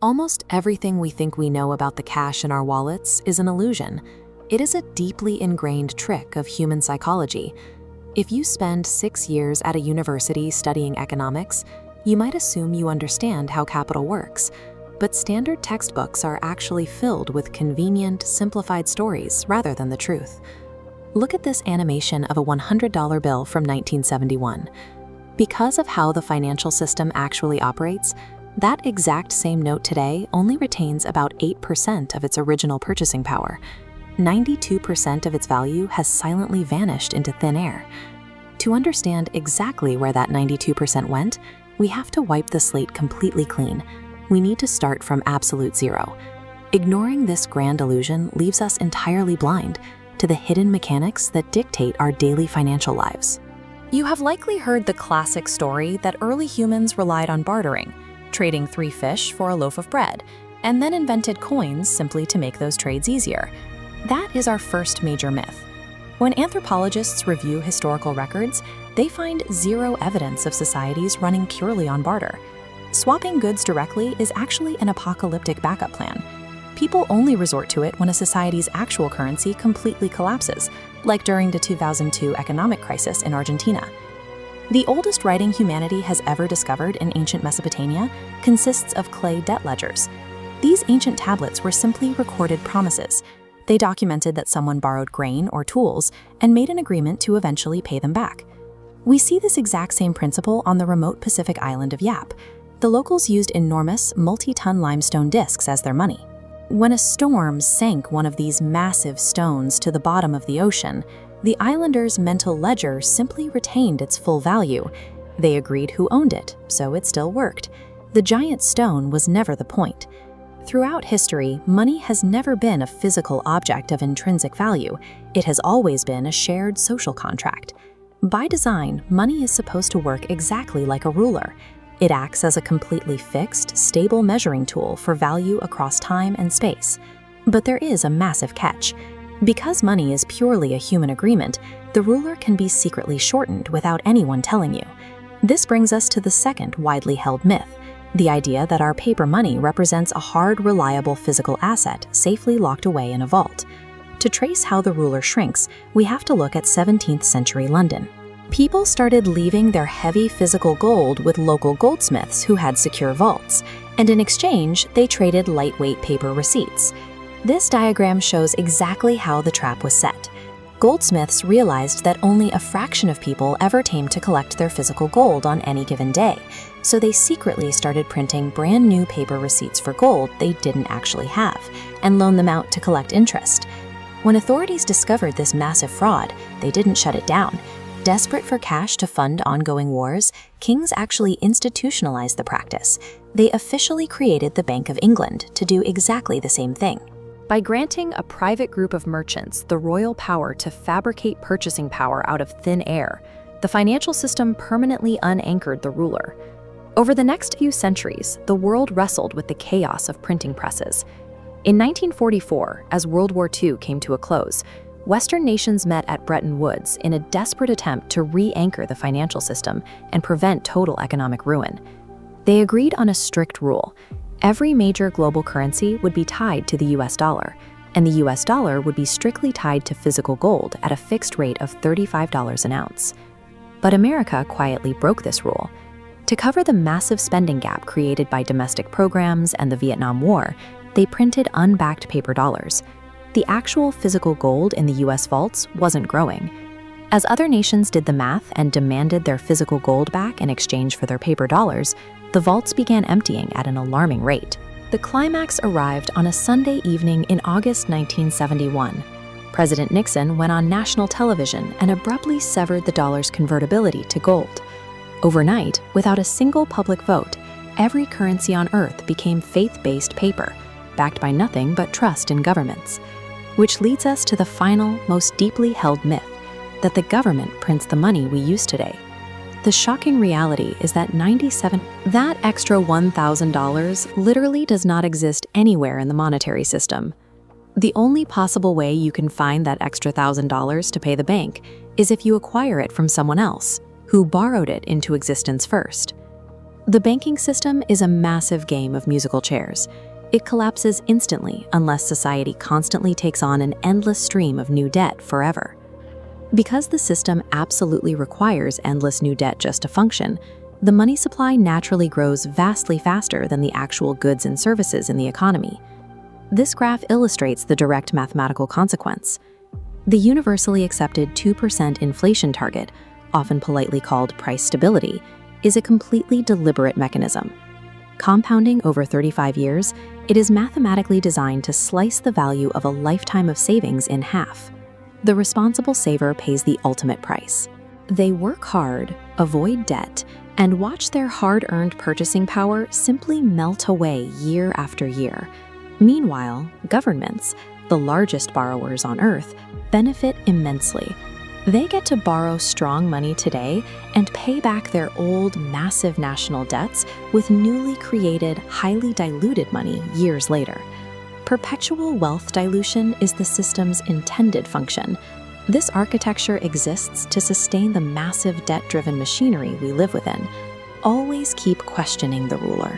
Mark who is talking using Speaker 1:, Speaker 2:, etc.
Speaker 1: Almost everything we think we know about the cash in our wallets is an illusion. It is a deeply ingrained trick of human psychology. If you spend 6 years at a university studying economics, you might assume you understand how capital works. But standard textbooks are actually filled with convenient, simplified stories rather than the truth. Look at this animation of a $100 bill from 1971. Because of how the financial system actually operates, that exact same note today only retains about 8% of its original purchasing power. 92% of its value has silently vanished into thin air. To understand exactly where that 92% went, we have to wipe the slate completely clean. We need to start from absolute zero. Ignoring this grand illusion leaves us entirely blind to the hidden mechanics that dictate our daily financial lives. You have likely heard the classic story that early humans relied on bartering, trading 3 fish for a loaf of bread, and then invented coins simply to make those trades easier. That is our first major myth. When anthropologists review historical records, they find zero evidence of societies running purely on barter. Swapping goods directly is actually an apocalyptic backup plan. People only resort to it when a society's actual currency completely collapses, like during the 2002 economic crisis in Argentina. The oldest writing humanity has ever discovered in ancient Mesopotamia consists of clay debt ledgers. These ancient tablets were simply recorded promises. They documented that someone borrowed grain or tools and made an agreement to eventually pay them back. We see this exact same principle on the remote Pacific island of Yap. The locals used enormous, multi-ton limestone discs as their money. When a storm sank one of these massive stones to the bottom of the ocean, the islanders' mental ledger simply retained its full value. They agreed who owned it, so it still worked. The giant stone was never the point. Throughout history, money has never been a physical object of intrinsic value. It has always been a shared social contract. By design, money is supposed to work exactly like a ruler. It acts as a completely fixed, stable measuring tool for value across time and space. But there is a massive catch. Because money is purely a human agreement, the ruler can be secretly shortened without anyone telling you. This brings us to the second widely held myth, the idea that our paper money represents a hard, reliable physical asset safely locked away in a vault. To trace how the ruler shrinks, we have to look at 17th century London. People started leaving their heavy physical gold with local goldsmiths who had secure vaults, and in exchange, they traded lightweight paper receipts. This diagram shows exactly how the trap was set. Goldsmiths realized that only a fraction of people ever came to collect their physical gold on any given day, so they secretly started printing brand new paper receipts for gold they didn't actually have, and loaned them out to collect interest. When authorities discovered this massive fraud, they didn't shut it down. Desperate for cash to fund ongoing wars, kings actually institutionalized the practice. They officially created the Bank of England to do exactly the same thing. By granting a private group of merchants the royal power to fabricate purchasing power out of thin air, the financial system permanently unanchored the ruler. Over the next few centuries, the world wrestled with the chaos of printing presses. In 1944, as World War II came to a close, Western nations met at Bretton Woods in a desperate attempt to re-anchor the financial system and prevent total economic ruin. They agreed on a strict rule. Every major global currency would be tied to the US dollar, and the US dollar would be strictly tied to physical gold at a fixed rate of $35 an ounce. But America quietly broke this rule. To cover the massive spending gap created by domestic programs and the Vietnam War, they printed unbacked paper dollars. The actual physical gold in the US vaults wasn't growing. As other nations did the math and demanded their physical gold back in exchange for their paper dollars, the vaults began emptying at an alarming rate. The climax arrived on a Sunday evening in August 1971. President Nixon went on national television and abruptly severed the dollar's convertibility to gold. Overnight, without a single public vote, every currency on Earth became faith-based paper, backed by nothing but trust in governments. Which leads us to the final, most deeply held myth, that the government prints the money we use today. The shocking reality is that that extra $1,000 literally does not exist anywhere in the monetary system. The only possible way you can find that extra $1,000 to pay the bank is if you acquire it from someone else, who borrowed it into existence first. The banking system is a massive game of musical chairs. It collapses instantly unless society constantly takes on an endless stream of new debt forever. Because the system absolutely requires endless new debt just to function, the money supply naturally grows vastly faster than the actual goods and services in the economy. This graph illustrates the direct mathematical consequence. The universally accepted 2% inflation target, often politely called price stability, is a completely deliberate mechanism. Compounding over 35 years, it is mathematically designed to slice the value of a lifetime of savings in half. The responsible saver pays the ultimate price. They work hard, avoid debt, and watch their hard-earned purchasing power simply melt away year after year. Meanwhile, governments, the largest borrowers on Earth, benefit immensely. They get to borrow strong money today and pay back their old, massive national debts with newly created, highly diluted money years later. Perpetual wealth dilution is the system's intended function. This architecture exists to sustain the massive debt-driven machinery we live within. Always keep questioning the ruler.